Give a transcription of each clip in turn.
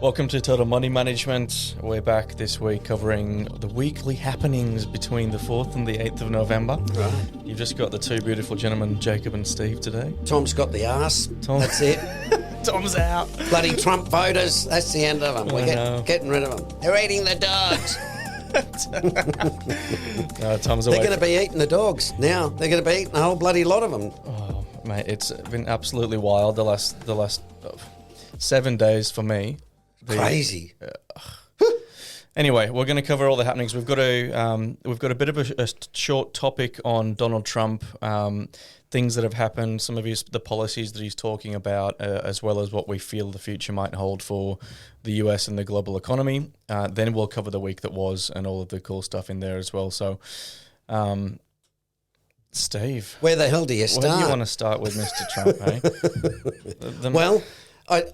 Welcome to Total Money Management. We're back this week covering the weekly happenings between the 4th and the 8th of November. Right. You've just got the two beautiful gentlemen, Jacob and Steve, today. Tom's got the arse. Tom. That's it. Tom's out. Bloody Trump voters. That's the end of them. We're getting rid of them. They're eating the dogs. No, Tom's away. They're going to be eating the dogs now. They're going to be eating a whole bloody lot of them. Oh, mate, it's been absolutely wild the last 7 days for me. Crazy. Anyway, we're going to cover all the happenings. We've got a bit of a short topic on Donald Trump, things that have happened, some of the policies that he's talking about, as well as what we feel the future might hold for the US and the global economy. Then we'll cover the week that was and all of the cool stuff in there as well. So, Steve, where the hell do you start? Where do you want to start with Mr. Trump? Well,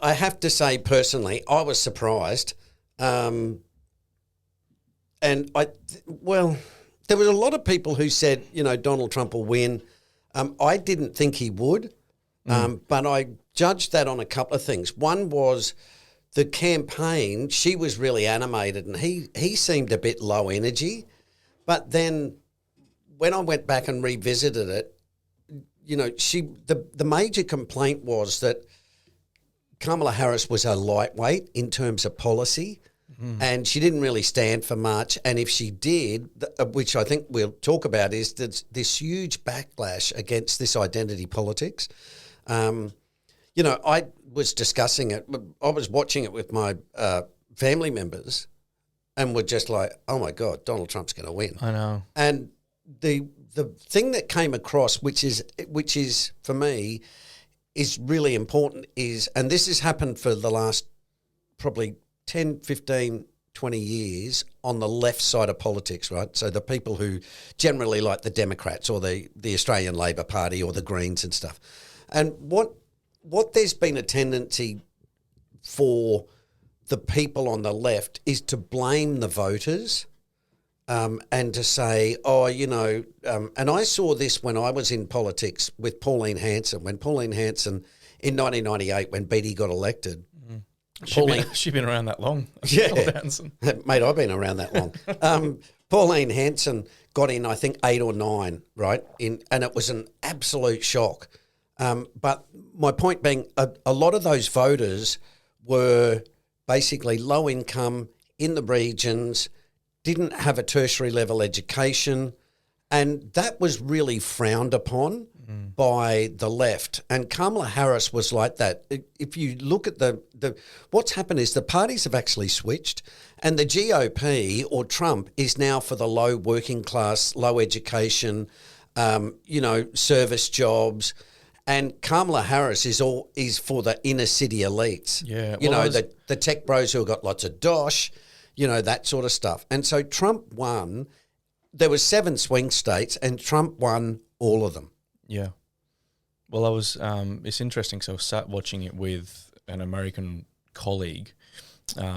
I have to say personally, I was surprised. And there was a lot of people who said, Donald Trump will win. I didn't think he would, but I judged that on a couple of things. One was the campaign. She was really animated, and he seemed a bit low energy. But then when I went back and revisited it, the major complaint was that Kamala Harris was a lightweight in terms of policy. And she didn't really stand for much. And if she did, which I think we'll talk about, is this huge backlash against this identity politics. I was discussing it. I was watching it with my family members and were just like, oh, my God, Donald Trump's going to win. I know. And the thing that came across, which is for me, is really important and this has happened for the last probably 10, 15, 20 years on the left side of politics, right? So the people who generally like the Democrats or the Australian Labor Party or the Greens and stuff. And what there's been a tendency for the people on the left is to blame the voters and to say, and I saw this when I was in politics with Pauline Hanson. When Pauline Hanson, in 1998, when Beattie got elected, She's been around that long. Yeah. Mate, I've been around that long. Pauline Hanson got in, I think, 8 or 9, right? And it was an absolute shock. But my point being, a lot of those voters were basically low income in the regions, didn't have a tertiary level education, and that was really frowned upon by the left. And Kamala Harris was like that. If you look at what's happened is the parties have actually switched, and the GOP or Trump is now for the low working class, low education, service jobs, and Kamala Harris is for the inner city elites. Yeah, the tech bros who have got lots of dosh, that sort of stuff. And so Trump won. There were 7 swing states, and Trump won all of them. Yeah. Well, I was. It's interesting. So I sat watching it with an American colleague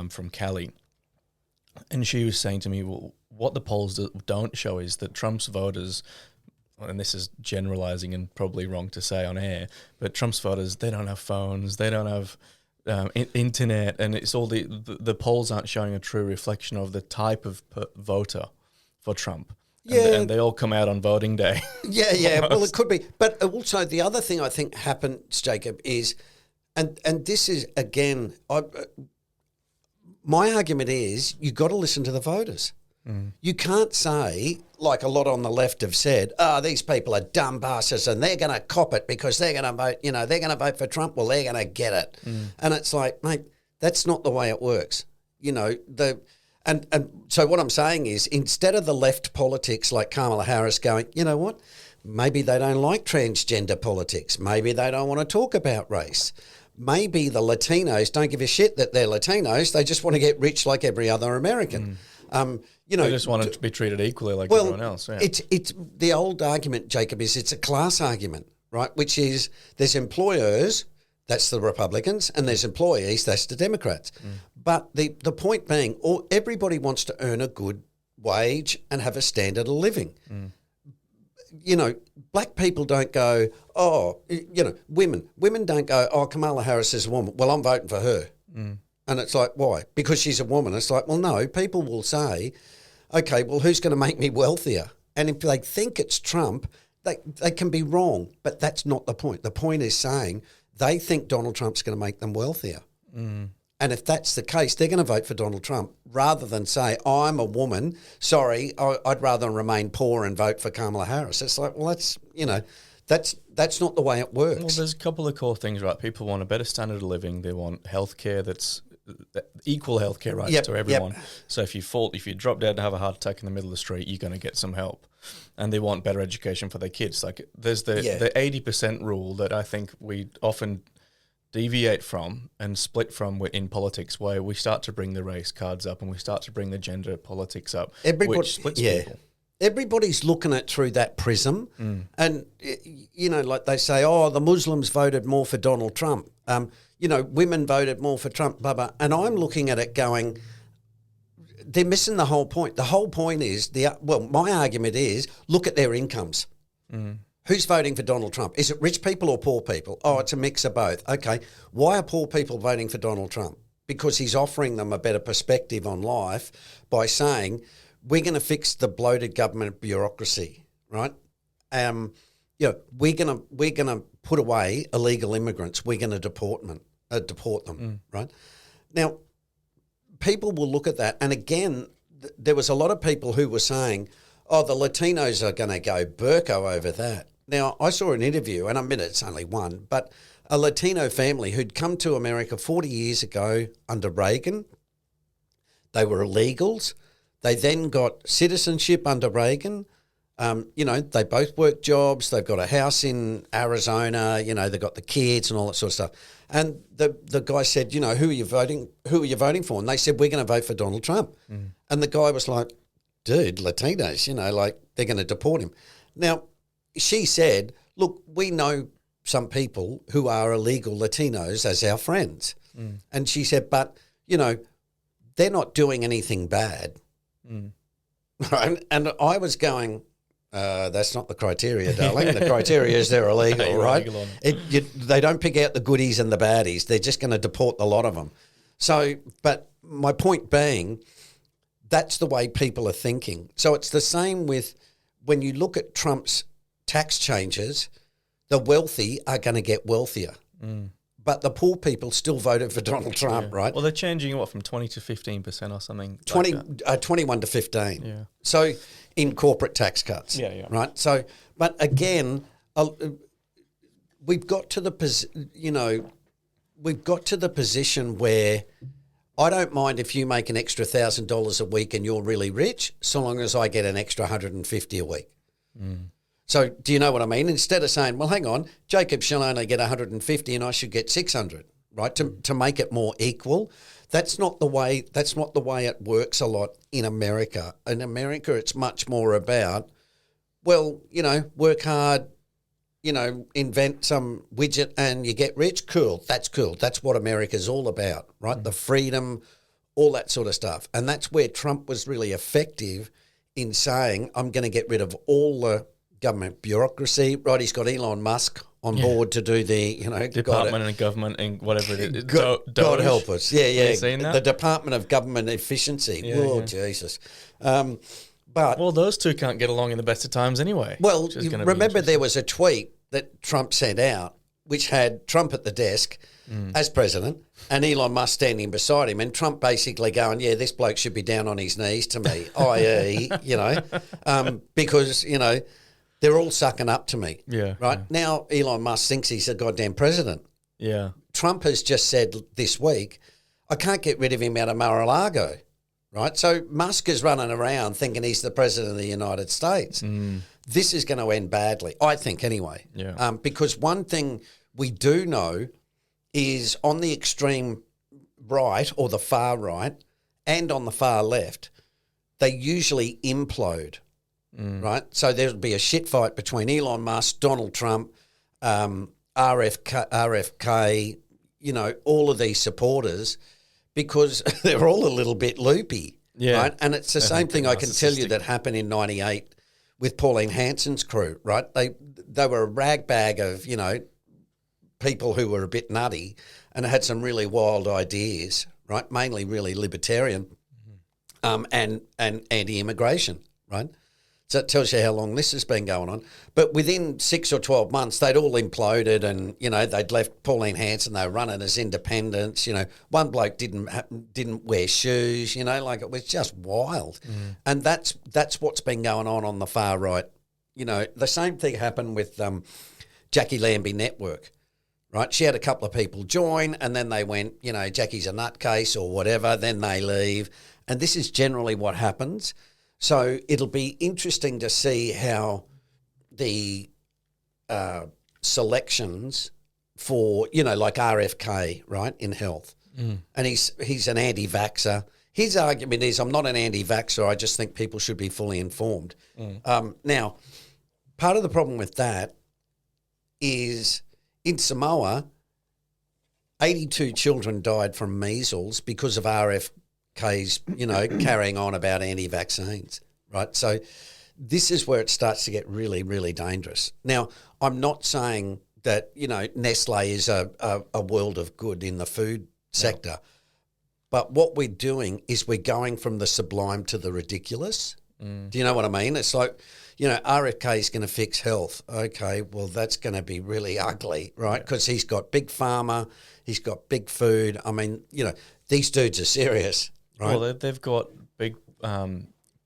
from Cali, and she was saying to me, "Well, what the polls don't show is that Trump's voters." And this is generalizing and probably wrong to say on air, but Trump's voters, they don't have phones, they don't have internet, and it's all the polls aren't showing a true reflection of the type of voter for Trump. And they all come out on voting day. Yeah. Well, it could be. But also the other thing I think happened, Jacob, is, and this is, again, my argument is you got to listen to the voters. You can't say, like a lot on the left have said, these people are dumb bastards and they're going to cop it because they're going to vote, they're going to vote for Trump. Well, they're going to get it. And it's like, mate, that's not the way it works. And so what I'm saying is, instead of the left politics like Kamala Harris going, you know what, maybe they don't like transgender politics. Maybe they don't want to talk about race. Maybe the Latinos don't give a shit that they're Latinos. They just want to get rich like every other American. They just want to be treated equally like everyone else. Yeah. It's the old argument, Jacob, is it's a class argument, right? Which is there's employers, that's the Republicans, and there's employees, that's the Democrats. But the point being, everybody wants to earn a good wage and have a standard of living. Black people don't go, women don't go, Kamala Harris is a woman, well, I'm voting for her. And it's like, why? Because she's a woman. It's like, well, no, people will say, okay, well, who's going to make me wealthier? And if they think it's Trump, they can be wrong, but that's not the point. The point is saying they think Donald Trump's going to make them wealthier. And if that's the case, they're going to vote for Donald Trump rather than say, I'm a woman, sorry, I'd rather remain poor and vote for Kamala Harris. It's like, well, that's not the way it works. Well, there's a couple of core things, right? People want a better standard of living. They want healthcare that's equal healthcare rights to everyone. So if you drop dead and have a heart attack in the middle of the street, you're going to get some help. And they want better education for their kids. Like there's the 80% rule that I think we often deviate from and split from in politics, where we start to bring the race cards up and we start to bring the gender politics up, which splits people. Everybody's looking at it through that prism. And, like they say, the Muslims voted more for Donald Trump. Women voted more for Trump, blah, blah. And I'm looking at it going, they're missing the whole point. The whole point is, my argument is, look at their incomes. Who's voting for Donald Trump? Is it rich people or poor people? Oh, it's a mix of both. Okay, why are poor people voting for Donald Trump? Because he's offering them a better perspective on life by saying, we're going to fix the bloated government bureaucracy, right? We're going to put away illegal immigrants. We're going to deport them, right? Now, people will look at that, and again, there was a lot of people who were saying, the Latinos are going to go Burko over that. Now, I saw an interview, and I admit it's only one, but a Latino family who'd come to America 40 years ago under Reagan. They were illegals. They then got citizenship under Reagan. They both worked jobs. They've got a house in Arizona. They've got the kids and all that sort of stuff. And the guy said, who are you voting for? And they said, we're going to vote for Donald Trump. And the guy was like, dude, Latinos, they're going to deport him. Now, she said, look, we know some people who are illegal Latinos as our friends. And she said, but, they're not doing anything bad. Right? And I was going, that's not the criteria, darling. The criteria is they're illegal, right? They don't pick out the goodies and the baddies. They're just going to deport a lot of them. So, but my point being, that's the way people are thinking. So it's the same with when you look at Trump's tax changes, the wealthy are going to get wealthier. But the poor people still voted for Donald Trump, right? Well, they're changing, from 20 to 15% or something? 21 to 15. Yeah. So in corporate tax cuts. Yeah. Right? So, but again, we've got to the position where I don't mind if you make an extra $1,000 a week and you're really rich, so long as I get an extra $150 a week. So do you know what I mean? Instead of saying, well, hang on, Jacob shall only get 150 and I should get 600, right? To make it more equal. That's not the way it works a lot in America. In America, it's much more about, work hard, invent some widget and you get rich. Cool. That's cool. That's what America's all about, right? The freedom, all that sort of stuff. And that's where Trump was really effective in saying, I'm going to get rid of all the government bureaucracy, right? He's got Elon Musk on board to do the, Department of Government and whatever it is. God help us. Yeah. Have you seen that? The Department of Government Efficiency. Jesus. But those two can't get along in the best of times anyway. Well, remember there was a tweet that Trump sent out which had Trump at the desk as president and Elon Musk standing beside him, and Trump basically going, this bloke should be down on his knees to me, i.e., because, they're all sucking up to me. Yeah. Right? Yeah. Now Elon Musk thinks he's a goddamn president. Yeah. Trump has just said this week, I can't get rid of him out of Mar-a-Lago. Right? So Musk is running around thinking he's the president of the United States. This is going to end badly, I think, anyway. Yeah. Because one thing we do know is on the extreme right or the far right and on the far left, they usually implode. Right? So there'll be a shit fight between Elon Musk, Donald Trump, RFK, all of these supporters, because they're all a little bit loopy. Yeah. Right? And it's the same thing I can tell you that happened in 98 with Pauline Hanson's crew, right? They were a rag bag of, people who were a bit nutty and had some really wild ideas, right? Mainly really libertarian, and anti-immigration, right? So it tells you how long this has been going on. But within 6 or 12 months, they'd all imploded, and they'd left Pauline Hanson. They were running as independents. One bloke didn't wear shoes. Like it was just wild. And that's what's been going on the far right. The same thing happened with Jackie Lambie Network, right? She had a couple of people join, and then they went, Jackie's a nutcase or whatever. Then they leave, and this is generally what happens. So it'll be interesting to see how the selections for, like RFK, right, in health. And he's an anti-vaxxer. His argument is, I'm not an anti-vaxxer, I just think people should be fully informed. Now, part of the problem with that is in Samoa, 82 children died from measles because of RFK's, carrying on about anti-vaccines, right? So this is where it starts to get really, really dangerous. Now, I'm not saying that, Nestle is a world of good in the food sector, but what we're doing is we're going from the sublime to the ridiculous. Do you know what I mean? It's like, RFK is going to fix health. Okay, well, that's going to be really ugly, right? Because he's got big pharma, he's got big food. I mean, these dudes are serious, right? Well, they've got big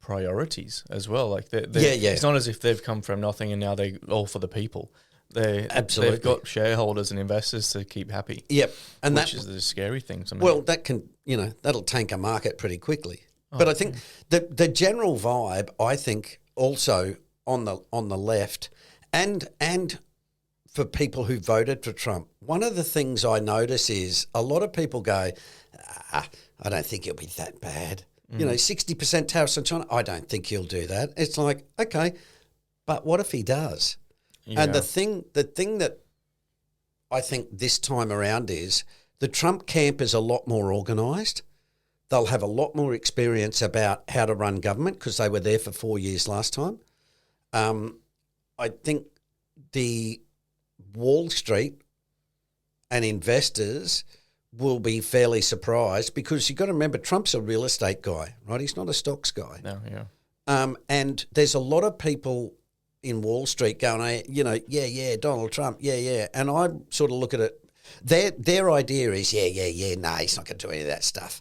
priorities as well. Like, yeah. It's not as if they've come from nothing and now they're all for the people. Absolutely. They've got shareholders and investors to keep happy. Yep, and which is the scary thing to me. Well, that can, that'll tank a market pretty quickly. But I think the general vibe, I think, also on the left, and for people who voted for Trump, one of the things I notice is a lot of people go, I don't think it'll be that bad. 60% tariffs on China, I don't think he'll do that. It's like, okay, but what if he does? Yeah. And the thing that I think this time around is the Trump camp is a lot more organised. They'll have a lot more experience about how to run government because they were there for 4 years last time. I think the Wall Street and investors will be fairly surprised because you've got to remember Trump's a real estate guy, right? He's not a stocks guy. No, yeah. And there's a lot of people in Wall Street going, yeah, Donald Trump, yeah. And I sort of look at it, their idea is, no, he's not going to do any of that stuff.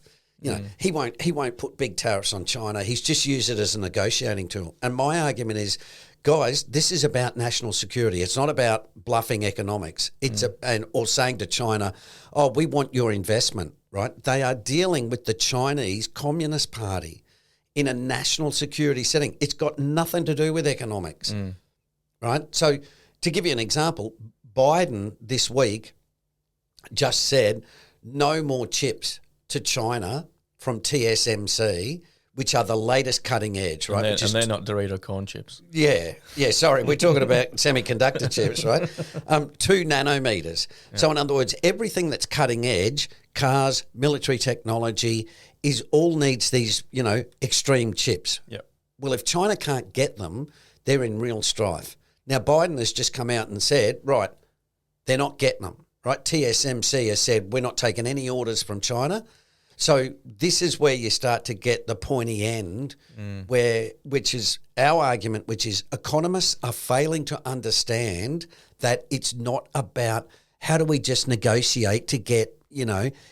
He won't put big tariffs on China. He's just used it as a negotiating tool. And my argument is, guys, this is about national security. It's not about bluffing economics. It's or saying to China, oh, we want your investment, right? They are dealing with the Chinese Communist Party in a national security setting. It's got nothing to do with economics, right? So to give you an example, Biden this week just said no more chips to China from TSMC, which are the latest cutting edge, right? And they're not Dorito corn chips. Yeah, sorry. We're talking about semiconductor chips, right? 2 nanometers. Yeah. So in other words, everything that's cutting edge, cars, military technology, all needs these, extreme chips. Yep. Well, if China can't get them, they're in real strife. Now, Biden has just come out and said, right, they're not getting them, right? TSMC has said, we're not taking any orders from China. So this is where you start to get the pointy end, which is our argument, which is economists are failing to understand that it's not about how do we just negotiate to get,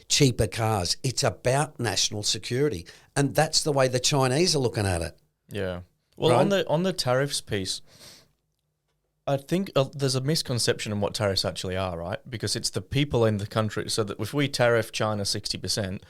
cheaper cars. It's about national security. And that's the way the Chinese are looking at it. Yeah. Well, right? on the tariffs piece, I think there's a misconception on what tariffs actually are, right? Because it's the people in the country. So that if we tariff China 60%,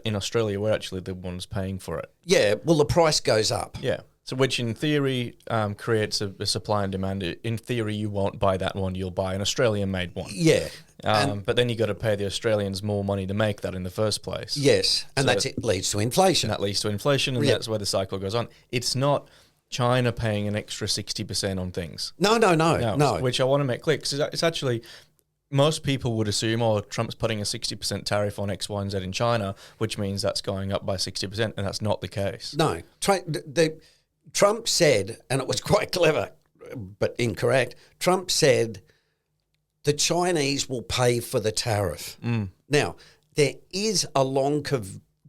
in Australia, we're actually the ones paying for it. Yeah, well, the price goes up. Yeah. So which in theory creates a supply and demand. In theory, you won't buy that one, you'll buy an Australian-made one. Yeah. But then you got to pay the Australians more money to make that in the first place. Yes, and it leads to inflation. And that leads to inflation, and that's where the cycle goes on. It's not China paying an extra 60% on things. No. Which I want to make clear, because it's actually... Most people would assume, Trump's putting a 60% tariff on X, Y, and Z in China, which means that's going up by 60%, and that's not the case. No. Trump said, and it was quite clever, but incorrect, Trump said the Chinese will pay for the tariff. Now, there is a long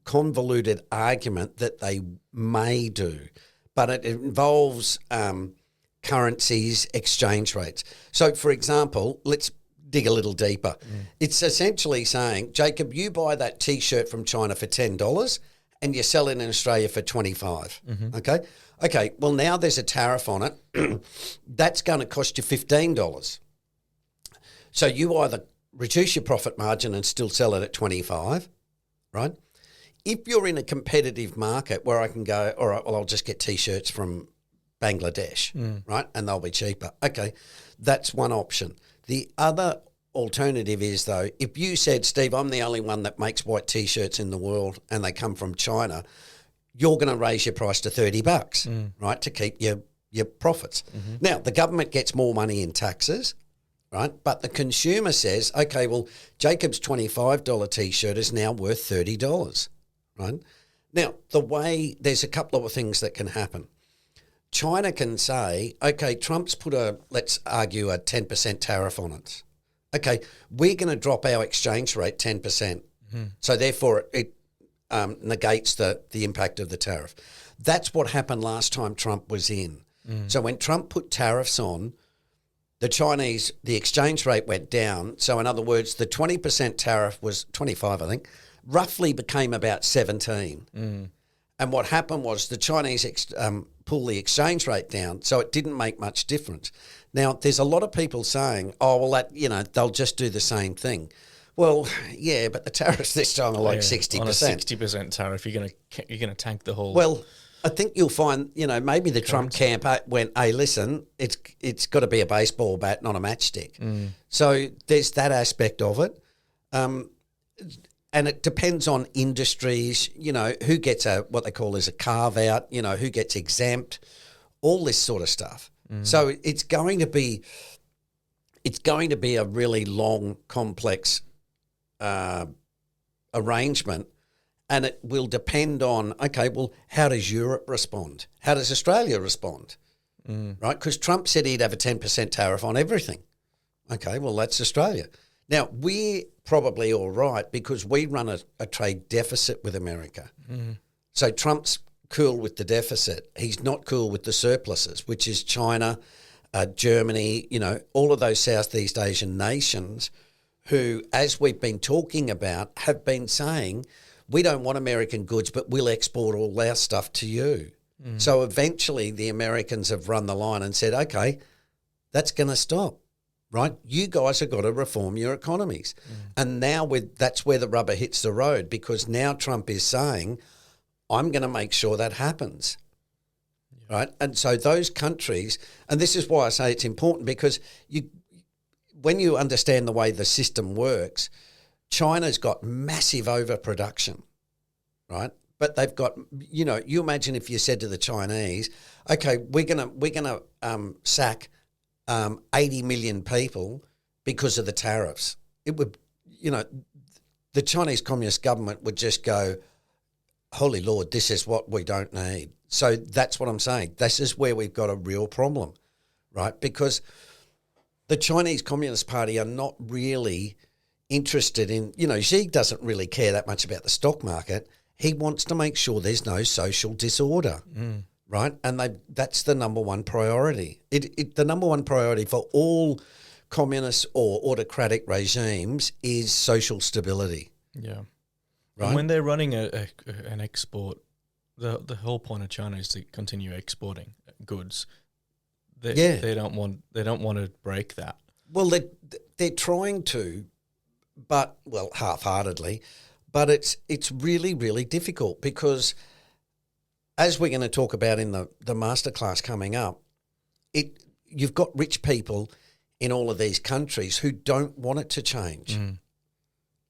convoluted argument that they may do, but it involves currencies, exchange rates. So, for example, let's dig a little deeper. It's essentially saying, Jacob, you buy that T-shirt from China for $10 and you sell it in Australia for $25. Okay, well, now there's a tariff on it. That's going to cost you $15. So you either reduce your profit margin and still sell it at $25, right? If you're in a competitive market where I can go, all right, well, I'll just get T-shirts from Bangladesh, right? And they'll be cheaper. Okay, that's one option. The other alternative is, though, if you said, Steve, I'm the only one that makes white T-shirts in the world and they come from China, you're going to raise your price to $30, right, to keep your profits. Now, the government gets more money in taxes, right? But the consumer says, okay, well, Jacob's $25 T-shirt is now worth $30, right? Now, there's a couple of things that can happen. China can say, okay, Trump's put let's argue, a 10% tariff on it. Okay, we're going to drop our exchange rate 10%. So therefore it negates the impact of the tariff. That's what happened last time Trump was in. So when Trump put tariffs on, the exchange rate went down. So in other words, the 20% tariff was 25, I think, roughly became about 17. And what happened was the Chinese pulled the exchange rate down, so it didn't make much difference. Now, there's a lot of people saying, oh, well, they'll just do the same thing. Well, yeah, but the tariffs this time are like 60%. On a 60% tariff, you're gonna tank the whole. Well, I think you'll find, maybe the Trump camp went, hey, listen, it's got to be a baseball bat, not a matchstick. So there's that aspect of it. And it depends on industries, who gets what they call as a carve out, who gets exempt, all this sort of stuff. So it's going to be a really long, complex arrangement, and it will depend on, okay, well, how does Europe respond? How does Australia respond? Right? Because Trump said he'd have a 10% tariff on everything. Okay, well, that's Australia. Now, we're probably all right because we run a trade deficit with America. So Trump's cool with the deficit. He's not cool with the surpluses, which is China, Germany, all of those Southeast Asian nations who, as we've been talking about, have been saying, we don't want American goods, but we'll export all our stuff to you. So eventually the Americans have run the line and said, okay, that's going to stop. Right, you guys have got to reform your economies. And now that's where the rubber hits the road, because now Trump is saying, I'm going to make sure that happens. Right, and so those countries, and this is why I say it's important, because when you understand the way the system works, China's got massive overproduction, right? But they've got, you imagine if you said to the Chinese, okay, we're gonna sack 80 million people because of the tariffs. It would, the Chinese Communist government would just go, holy Lord, this is what we don't need. So that's what I'm saying. This is where we've got a real problem, right? Because the Chinese Communist Party are not really interested in, Xi doesn't really care that much about the stock market. He wants to make sure there's no social disorder. Right, and that's the number one priority. The number one priority for all communist or autocratic regimes is social stability. Yeah, right. And when they're running an export, the whole point of China is to continue exporting goods. They don't want to break that. Well, they're trying to, but half-heartedly. But it's really, really difficult because, as we're going to talk about in the masterclass coming up, you've got rich people in all of these countries who don't want it to change,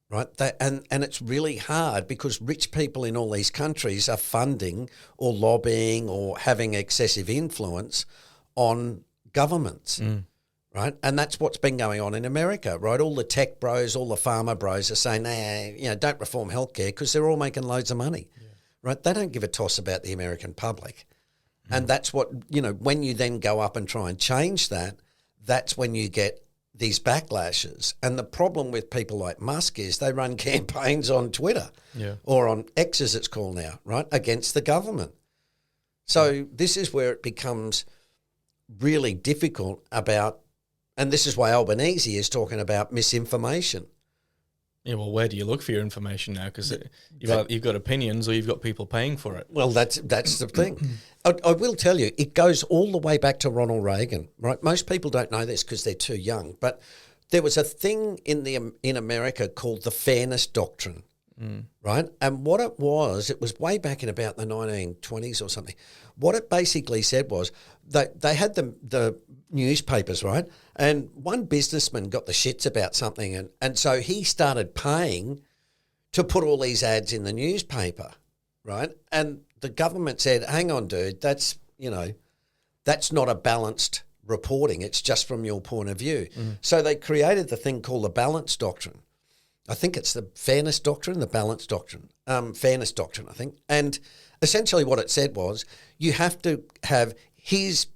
right? And it's really hard because rich people in all these countries are funding or lobbying or having excessive influence on governments, right? And that's what's been going on in America, right? All the tech bros, all the pharma bros are saying, don't reform healthcare because they're all making loads of money. Right, they don't give a toss about the American public. And that's what, when you then go up and try and change that, that's when you get these backlashes. And the problem with people like Musk is they run campaigns on Twitter or on X as it's called now, right, against the government. So this is where it becomes really difficult about, and this is why Albanese is talking about misinformation. Yeah, well, where do you look for your information now? Because you've got opinions or you've got people paying for it. Well, that's the thing. I will tell you, it goes all the way back to Ronald Reagan, right? Most people don't know this because they're too young, but there was a thing in America called the Fairness Doctrine, right? And what it was way back in about the 1920s or something. What it basically said was that they had the newspapers, right? And one businessman got the shits about something, and so he started paying to put all these ads in the newspaper, right? And the government said, hang on, dude, that's not a balanced reporting. It's just from your point of view. So they created the thing called the Balance Doctrine. I think it's the Fairness Doctrine, the Balance Doctrine, Fairness Doctrine, I think. And essentially what it said was you have to have here's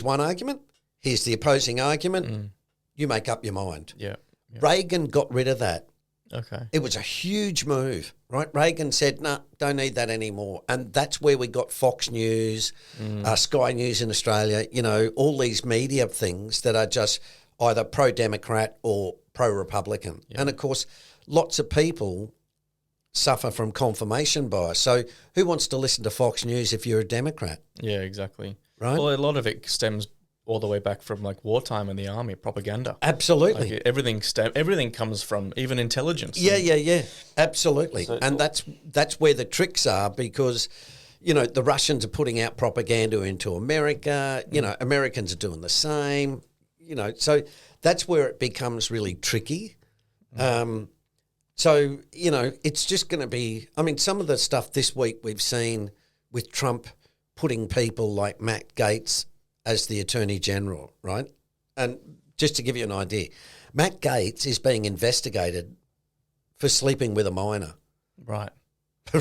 one argument, here's the opposing argument, you make up your mind. Yeah. Reagan got rid of that. Okay. It was a huge move, right? Reagan said, no, don't need that anymore. And that's where we got Fox News, Sky News in Australia, all these media things that are just either pro-Democrat or pro-Republican. Yeah. And, of course, lots of people suffer from confirmation bias. So who wants to listen to Fox News if you're a Democrat? Yeah, exactly. Right? Well, a lot of it stems all the way back from like wartime in the army, propaganda. Absolutely. Like everything comes from even intelligence. Yeah. Absolutely. So, and that's where the tricks are because, the Russians are putting out propaganda into America. Americans are doing the same. So that's where it becomes really tricky. So, it's just going to be, some of the stuff this week we've seen with Trump putting people like Matt Gaetz as the Attorney General, right? And just to give you an idea, Matt Gaetz is being investigated for sleeping with a minor. Right.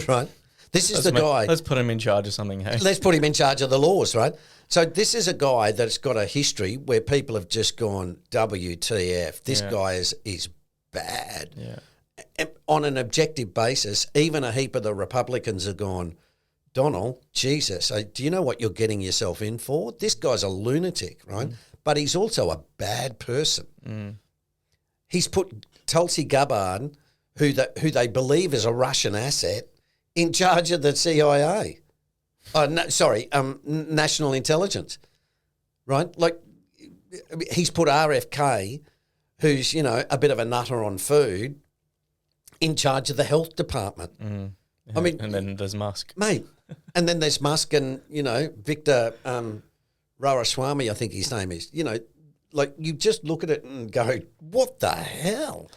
Right? This is the guy. Let's put him in charge of something, hey? Let's put him in charge of the laws, right? So this is a guy that's got a history where people have just gone, WTF, this guy is bad. Yeah. On an objective basis, even a heap of the Republicans have gone, Donald, Jesus, do you know what you're getting yourself in for? This guy's a lunatic, right? But he's also a bad person. He's put Tulsi Gabbard, who they believe is a Russian asset, in charge of the CIA. National Intelligence, right? Like he's put RFK, who's, a bit of a nutter on food, in charge of the health department. Yeah. And then there's Musk. Mate. And then there's Musk and, Victor Ramaswamy, I think his name is. Like you just look at it and go, what the hell?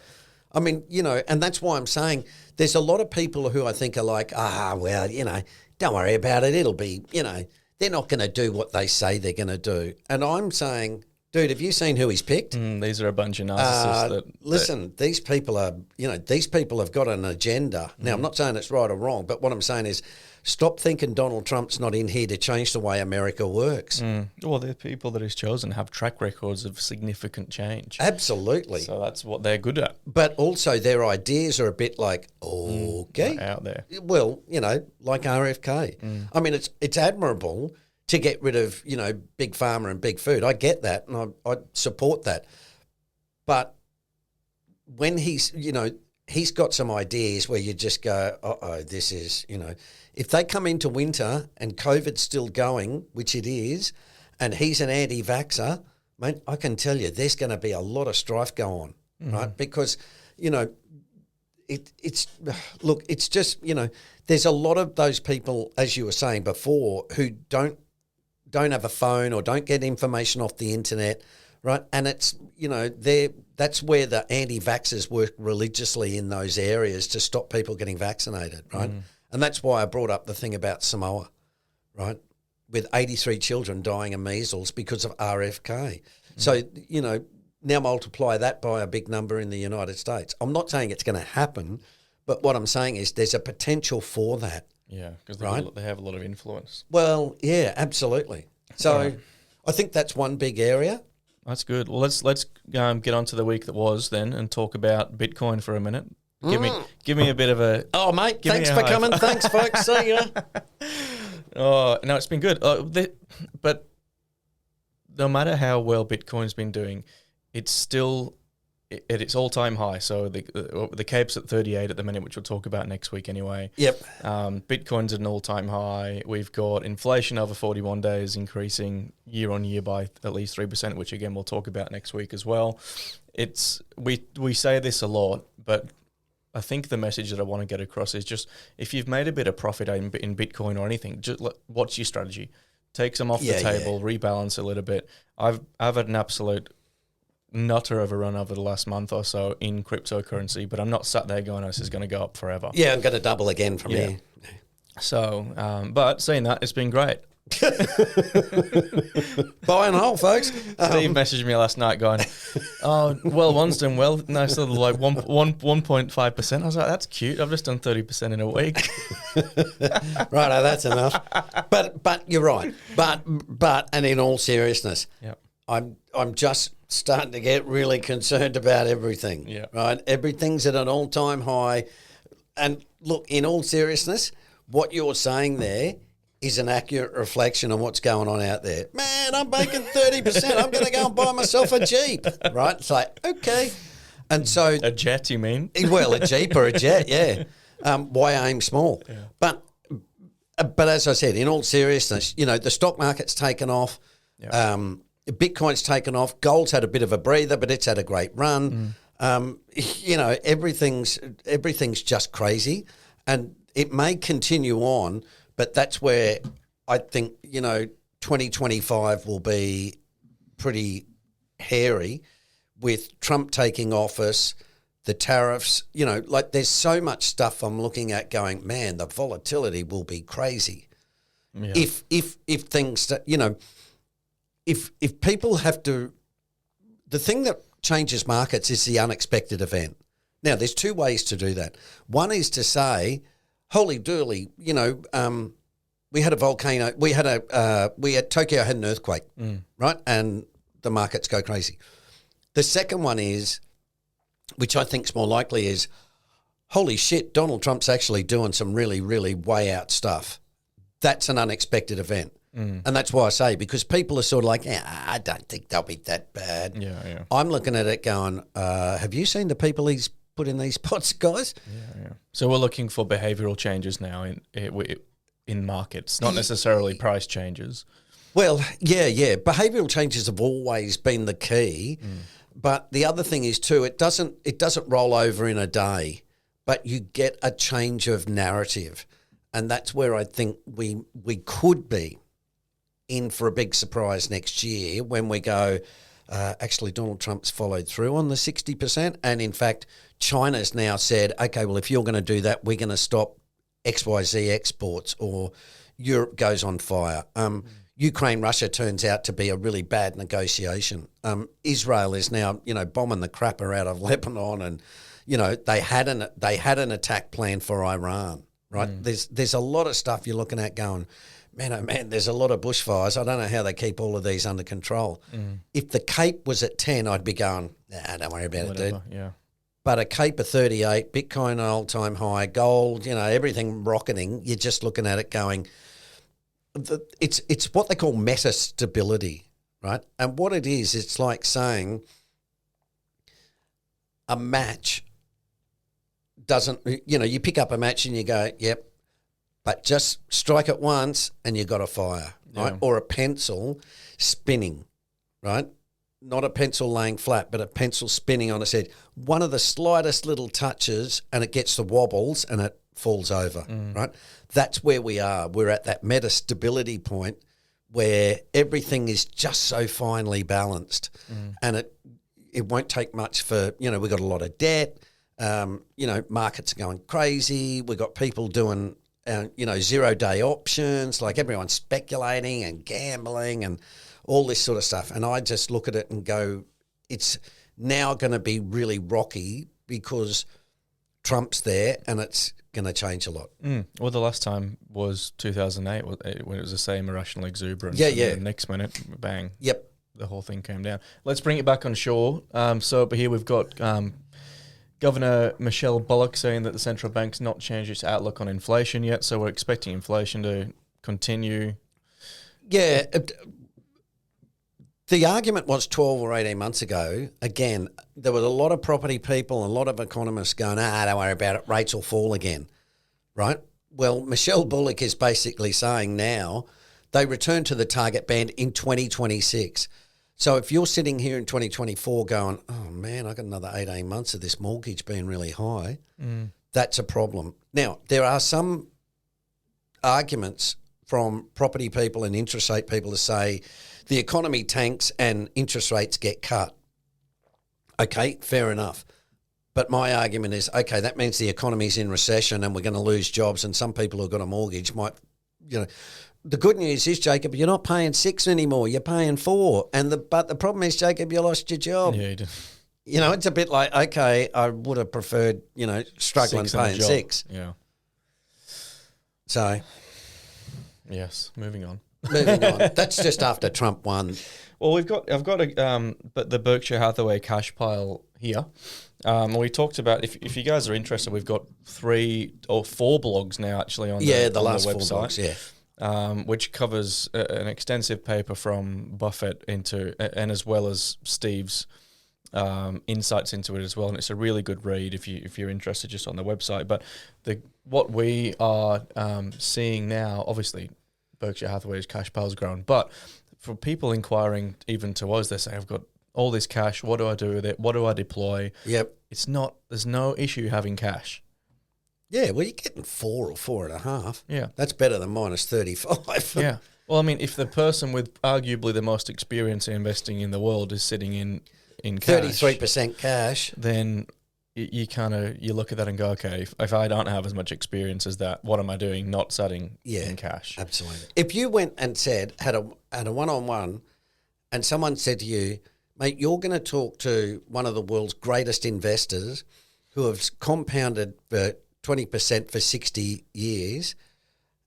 And that's why I'm saying there's a lot of people who I think are like, don't worry about it. It'll be, they're not going to do what they say they're going to do. And I'm saying, dude, have you seen who he's picked? These are a bunch of narcissists. These people are, these people have got an agenda. Now, I'm not saying it's right or wrong, but what I'm saying is stop thinking Donald Trump's not in here to change the way America works. Well, the people that he's chosen have track records of significant change. Absolutely. So that's what they're good at. But also their ideas are a bit like, okay. Out there. Well, like RFK. It's admirable to get rid of, big pharma and big food. I get that and I support that. But when he's got some ideas where you just go, this is, if they come into winter and COVID's still going, which it is, and he's an anti-vaxxer, mate, I can tell you there's going to be a lot of strife go on, right? Because, it's just, there's a lot of those people, as you were saying before, who don't have a phone or don't get information off the internet, right? And it's, that's where the anti-vaxxers work religiously in those areas to stop people getting vaccinated, right? And that's why I brought up the thing about Samoa, right? With 83 children dying of measles because of RFK. So, now multiply that by a big number in the United States. I'm not saying it's going to happen, but what I'm saying is there's a potential for that. Yeah, because they have a lot of influence. Well, yeah, absolutely. So I think that's one big area. That's good. Well, let's get on to the week that was then and talk about Bitcoin for a minute. Give me a bit of a... Oh, mate, thanks for coming. Thanks, folks. See ya. Oh, no, it's been good. But no matter how well Bitcoin's been doing, it's still at its all-time high. So the cape's at 38 at the minute, which we'll talk about next week anyway. Yep. Bitcoin's at an all-time high. We've got inflation over 41 days increasing year on year by at least 3%, which again we'll talk about next week as well. We say this a lot, but I think the message that I want to get across is just if you've made a bit of profit in Bitcoin or anything, just what's your strategy? Take some off the table, rebalance a little bit. I've had an absolute nutter of a run over the last month or so in cryptocurrency, but I'm not sat there going, this is going to go up forever. Yeah, I'm going to double again from here. So, but saying that, it's been great. Buy and hold, folks. Steve messaged me last night going, "Oh, well, one's done well. Nice little like 1.5%." I was like, "That's cute. I've just done 30% in a week." Right, that's enough. But you're right. But and in all seriousness, I'm just starting to get really concerned about everything. Yeah. Right, everything's at an all-time high. And look, in all seriousness, what you're saying there is an accurate reflection on what's going on out there. Man, I'm making 30%. I'm going to go and buy myself a Jeep, right? It's like, okay. And so... A jet, you mean? Well, a Jeep or a jet, yeah. Why aim small? Yeah. But as I said, in all seriousness, the stock market's taken off. Yeah. Bitcoin's taken off. Gold's had a bit of a breather, but it's had a great run. Everything's just crazy. And it may continue on, but that's where I think, 2025 will be pretty hairy with Trump taking office, the tariffs, there's so much stuff I'm looking at going, man, the volatility will be crazy. Yeah. If things, if people have to, the thing that changes markets is the unexpected event. Now, there's two ways to do that. One is to say, holy dooly, we had a volcano. Tokyo had an earthquake, right? And the markets go crazy. The second one is, which I think is more likely, is, holy shit, Donald Trump's actually doing some really, really way out stuff. That's an unexpected event. And that's why I say, because people are sort of like, I don't think they'll be that bad. Yeah. I'm looking at it going, have you seen the people he's put in these pots, guys? Yeah. So we're looking for behavioural changes now in markets, not necessarily price changes. Well, yeah. Behavioural changes have always been the key, but the other thing is too, it doesn't roll over in a day, but you get a change of narrative, and that's where I think we could be in for a big surprise next year when we go, actually Donald Trump's followed through on the 60%, and in fact China's now said, okay, well, if you're going to do that, we're going to stop XYZ exports, or Europe goes on fire. Ukraine-Russia turns out to be a really bad negotiation. Israel is now, bombing the crapper out of Lebanon, and, they had an attack plan for Iran, right? There's a lot of stuff you're looking at going, man, oh man, there's a lot of bushfires. I don't know how they keep all of these under control. If the Cape was at 10, I'd be going, don't worry about it, dude. Yeah. But a Cape of 38, Bitcoin an all-time high, gold, everything rocketing, you're just looking at it going, it's what they call meta stability, right? And what it is, it's like saying a match doesn't, you pick up a match and you go, yep, but just strike it once and you got a fire, right? Or a pencil spinning, right? Not a pencil laying flat, but a pencil spinning on its head. One of the slightest little touches and it gets the wobbles and it falls over, right? That's where we are. We're at that meta stability point where everything is just so finely balanced, and it won't take much for, we've got a lot of debt, markets are going crazy. We've got people doing, 0-day options, like everyone's speculating and gambling and all this sort of stuff. And I just look at it and go, it's now going to be really rocky because Trump's there and it's going to change a lot. Well, the last time was 2008 when it was the same irrational exuberance. Yeah. The next minute, bang. Yep. the whole thing came down. Let's bring it back on shore. So over here we've got Governor Michelle Bullock saying that the central bank's not changed its outlook on inflation yet, so we're expecting inflation to continue. Yeah. The argument was 12 or 18 months ago, again, there was a lot of property people, a lot of economists going, don't worry about it, rates will fall again, right? Well, Michelle Bullock is basically saying now they return to the target band in 2026. So if you're sitting here in 2024 going, oh, man, I got another 18 months of this mortgage being really high, that's a problem. Now, there are some arguments from property people and interest rate people to say the economy tanks and interest rates get cut. Okay, fair enough. But my argument is, okay, that means the economy's in recession and we're going to lose jobs, and some people who've got a mortgage might, the good news is, Jacob, you're not paying 6 anymore, you're paying 4. But the problem is, Jacob, you lost your job. Yeah, you did. It's a bit like, okay, I would have preferred, struggling paying 6. Yeah. So. Yes, moving on. Moving on. That's just after Trump won. Well, I've got but the Berkshire Hathaway cash pile here. We talked about, if you guys are interested, we've got 3 or 4 blogs now actually on the website. last 4 blogs, which covers an extensive paper from Buffett and as well as Steve's insights into it as well, and it's a really good read if you're interested, just on the website. But what we are seeing now, obviously, Berkshire Hathaway's cash pile's grown, but for people inquiring even to us, they say, I've got all this cash, what do I do with it? What do I deploy? Yep. There's no issue having cash. Yeah, well, you're getting 4 or 4.5. Yeah. That's better than minus 35. Yeah. Well, I mean, if the person with arguably the most experience in investing in the world is sitting in cash, 33% cash, then you look at that and go, okay, if I don't have as much experience as that, what am I doing not sitting in cash? Absolutely. If you went and had a one-on-one and someone said to you, mate, you're going to talk to one of the world's greatest investors who have compounded 20% for 60 years,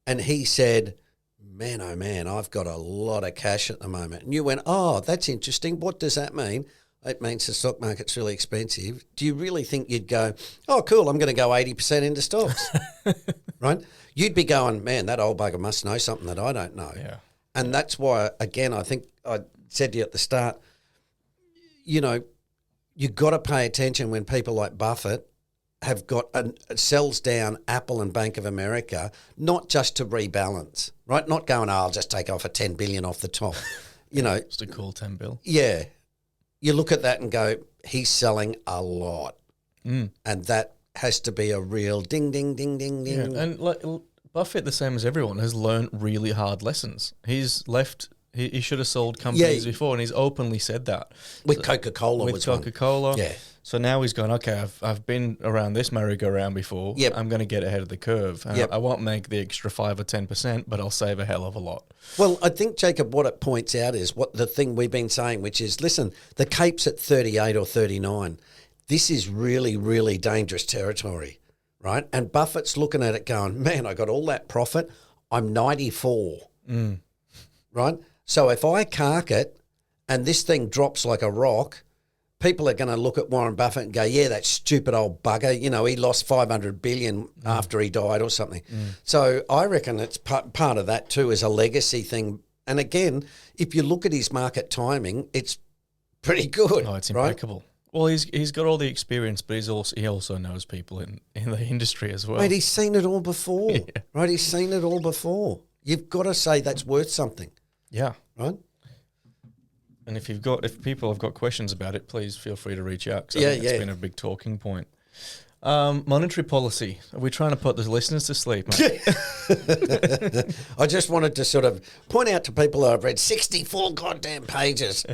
and he said, man, oh man, I've got a lot of cash at the moment. And you went, oh, that's interesting. What does that mean? It means the stock market's really expensive. Do you really think you'd go, oh, cool, I'm going to go 80% into stocks, right? You'd be going, man, that old bugger must know something that I don't know. Yeah. And that's why, again, I think I said to you at the start, you've got to pay attention when people like Buffett have got sells down Apple and Bank of America, not just to rebalance, right? Not going, I'll just take off a 10 billion off the top, Just a cool 10 bill. Yeah. You look at that and go, he's selling a lot. And that has to be a real ding, ding, ding, ding, ding. Yeah. And Buffett, the same as everyone, has learned really hard lessons. He's left... He should have sold companies before, and he's openly said that. With Coca-Cola. With Coca-Cola. Yeah. So now he's going, okay, I've been around this merry-go-round before. Yep. I'm going to get ahead of the curve. I won't make the extra 5 or 10%, but I'll save a hell of a lot. Well, I think, Jacob, what it points out is what the thing we've been saying, which is, listen, the Cape's at 38 or 39. This is really, really dangerous territory, right? And Buffett's looking at it going, man, I got all that profit. I'm 94, right? So if I cark it and this thing drops like a rock, people are going to look at Warren Buffett and go, yeah, that stupid old bugger, he lost 500 billion after he died or something. So I reckon it's part of that too, is a legacy thing. And again, if you look at his market timing, it's pretty good. Oh, it's impeccable. Right? Well, he's got all the experience, but he also knows people in the industry as well. Mate, he's seen it all before, right? He's seen it all before. You've got to say that's worth something. Yeah. Right? And if people have got questions about it, please feel free to reach out, because I think it's been a big talking point. Monetary policy. Are we trying to put the listeners to sleep, mate? I just wanted to sort of point out to people I've read 64 goddamn pages.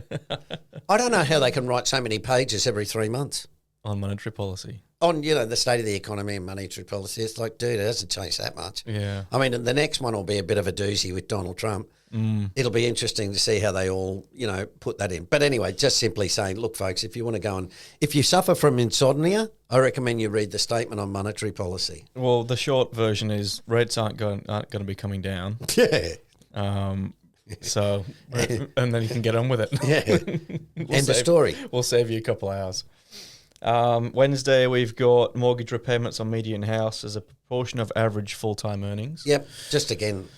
I don't know how they can write so many pages every 3 months. On monetary policy. On, the state of the economy and monetary policy. It's like, dude, it hasn't changed that much. Yeah. I mean, the next one will be a bit of a doozy with Donald Trump. It'll be interesting to see how they all, put that in. But anyway, just simply saying, look, folks, if you want to go and, if you suffer from insomnia, I recommend you read the statement on monetary policy. Well, the short version is rates aren't going to be coming down. Yeah. So, and then you can get on with it. Yeah. End of story. We'll save you a couple hours. Wednesday, we've got mortgage repayments on median house as a proportion of average full-time earnings. Yep. Just again,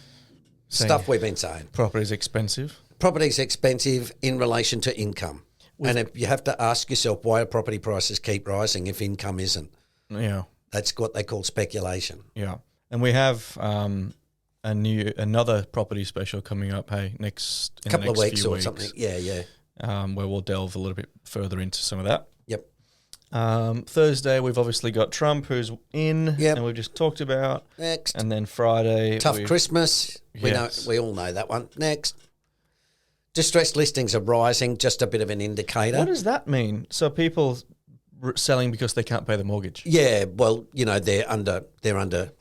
stuff we've been saying. Property's expensive. Property's expensive in relation to income. And if you have to ask yourself why property prices keep rising if income isn't. Yeah. That's what they call speculation. Yeah. And we have another property special coming up, in A the couple next of weeks few or something. Yeah. Where we'll delve a little bit further into some of that. Yep. Thursday, we've obviously got Trump, who's in, and we've just talked about. Next. And then Friday, Tough Christmas. Yes. We all know that one. Next. Distressed listings are rising, just a bit of an indicator. What does that mean? So people selling because they can't pay the mortgage? Yeah, well, they're under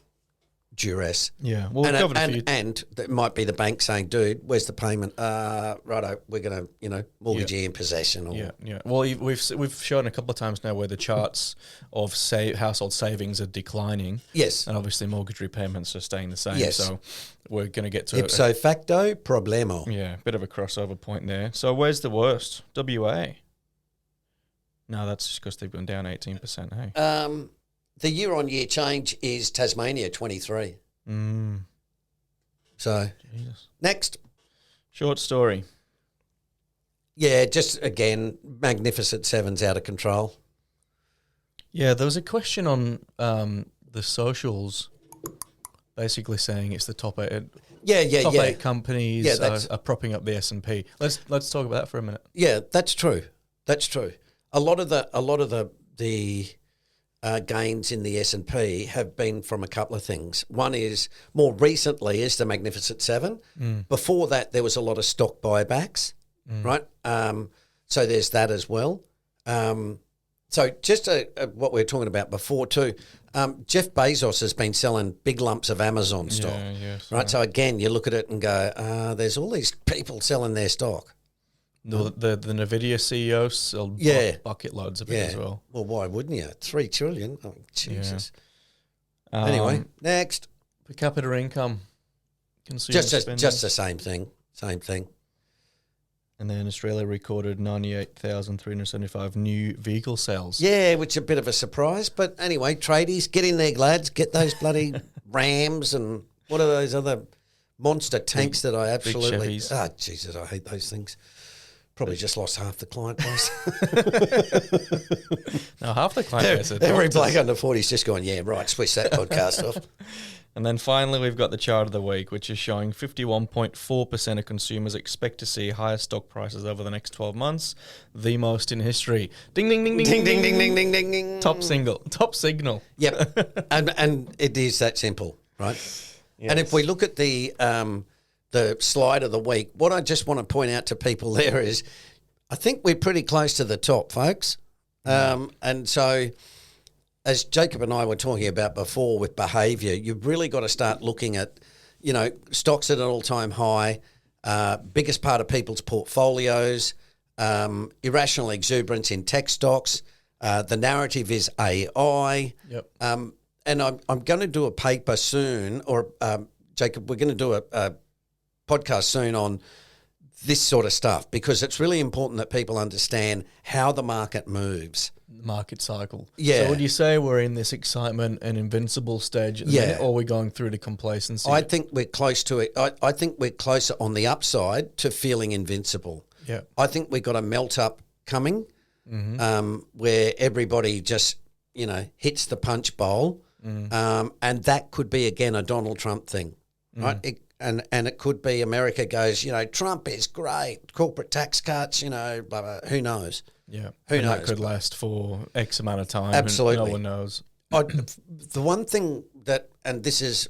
duress. Yeah, well, we've covered a few. And it might be the bank saying, "Dude, where's the payment? Righto, we're going to, mortgage you in possession." Or, yeah. Well, we've shown a couple of times now where the charts of household savings are declining. Yes, and obviously mortgage repayments are staying the same. Yes. So we're going to get to ipso facto problemo. Yeah, bit of a crossover point there. So where's the worst? WA. No, that's just because they've gone down 18%. Hey. The year-on-year change is Tasmania, 23. So, Jesus. Next. Short story. Yeah, just, again, Magnificent Seven's out of control. Yeah, there was a question on the socials basically saying it's the top 8. Top 8 companies are propping up the S&P. Let's talk about that for a minute. Yeah, that's true. That's true. A lot of the gains in the S&P have been from a couple of things. One is, more recently, is the Magnificent Seven. Before that, there was a lot of stock buybacks, right? So there's that as well. So just what we were talking about before too, Jeff Bezos has been selling big lumps of Amazon stock, right? So again, you look at it and go, there's all these people selling their stock. The NVIDIA CEO sold bucket loads of it as well. Well, why wouldn't you? $3 trillion. Oh, Jesus. Anyway, next. Per capita income. Consumer spending. Just the same thing. Same thing. And then Australia recorded 98,375 new vehicle sales. Yeah, which is a bit of a surprise. But anyway, tradies, get in there, lads. Get those bloody Rams and what are those other monster tanks that I absolutely... Big Chevys. Ah, Jesus, I hate those things. Probably just lost half the client base. No, half the client base. Every bloke under 40 is just going, yeah, right, switch that podcast off. And then finally, we've got the chart of the week, which is showing 51.4% of consumers expect to see higher stock prices over the next 12 months, the most in history. Ding, ding, ding, ding, ding, ding, ding, ding, ding, ding, ding. Top signal. Yep, and it is that simple, right? Yes. And if we look at the slide of the week, what I just want to point out to people there is, I think we're pretty close to the top, folks. And so, as Jacob and I were talking about before with behaviour, you've really got to start looking at, stocks at an all-time high, biggest part of people's portfolios, irrational exuberance in tech stocks. The narrative is AI. Yep. And I'm going to do a paper soon, or Jacob, we're going to do a podcast soon on this sort of stuff, because it's really important that people understand how the market moves. Market cycle. Yeah. So would you say we're in this excitement and invincible stage at the minute, or are we going through to complacency? I think we're close to it. I think we're closer on the upside to feeling invincible. Yeah. I think we've got a melt up coming, where everybody just, hits the punch bowl. And that could be, again, a Donald Trump thing, right? And it could be America goes, Trump is great, corporate tax cuts, blah, blah, who knows? Yeah. Who knows? That could last for X amount of time. Absolutely. And no one knows. The one thing that, and this is,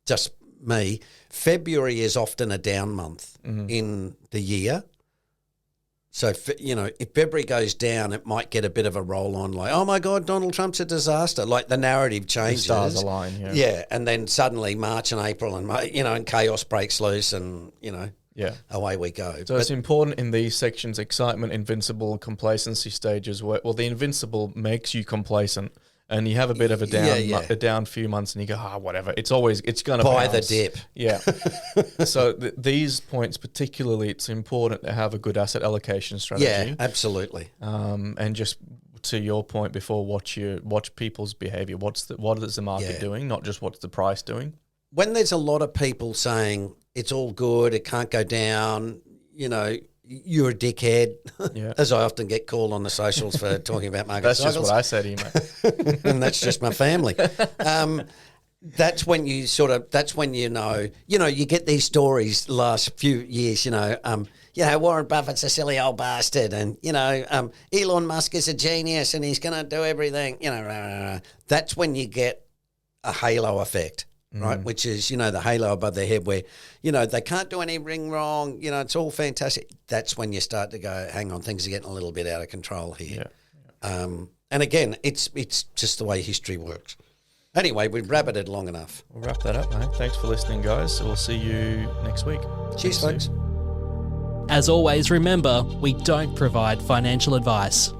just me, February is often a down month in the year. So, if February goes down, it might get a bit of a roll on, like, oh my God, Donald Trump's a disaster. Like the narrative changes. The stars align, Yeah, and then suddenly March and April and chaos breaks loose and, away we go. So it's important in these sections, excitement, invincible, complacency stages, where, the invincible makes you complacent and you have a bit of a down Yeah. a down few months, and you go, whatever. It's going to Buy the bounce. dip. Yeah. So these points particularly, it's important to have a good asset allocation strategy. Yeah, absolutely. And just to your point before, watch people's behavior. What is the market doing? Not just what's the price doing. When there's a lot of people saying it's all good, it can't go down, you're a dickhead, as I often get called on the socials for talking about market That's cycles. just what I say to you, mate. And that's just my family. That's when you you get these stories the last few years, Warren Buffett's a silly old bastard, and, Elon Musk is a genius and he's going to do everything, That's when you get a halo effect. Right, which is, the halo above their head where, they can't do anything wrong, it's all fantastic. That's when you start to go, hang on, things are getting a little bit out of control here. Yeah. And again, it's just the way history works. Anyway, we've rabbited long enough. We'll wrap that up, mate. Thanks for listening, guys. We'll see you next week. Cheers, folks. As always, remember, we don't provide financial advice.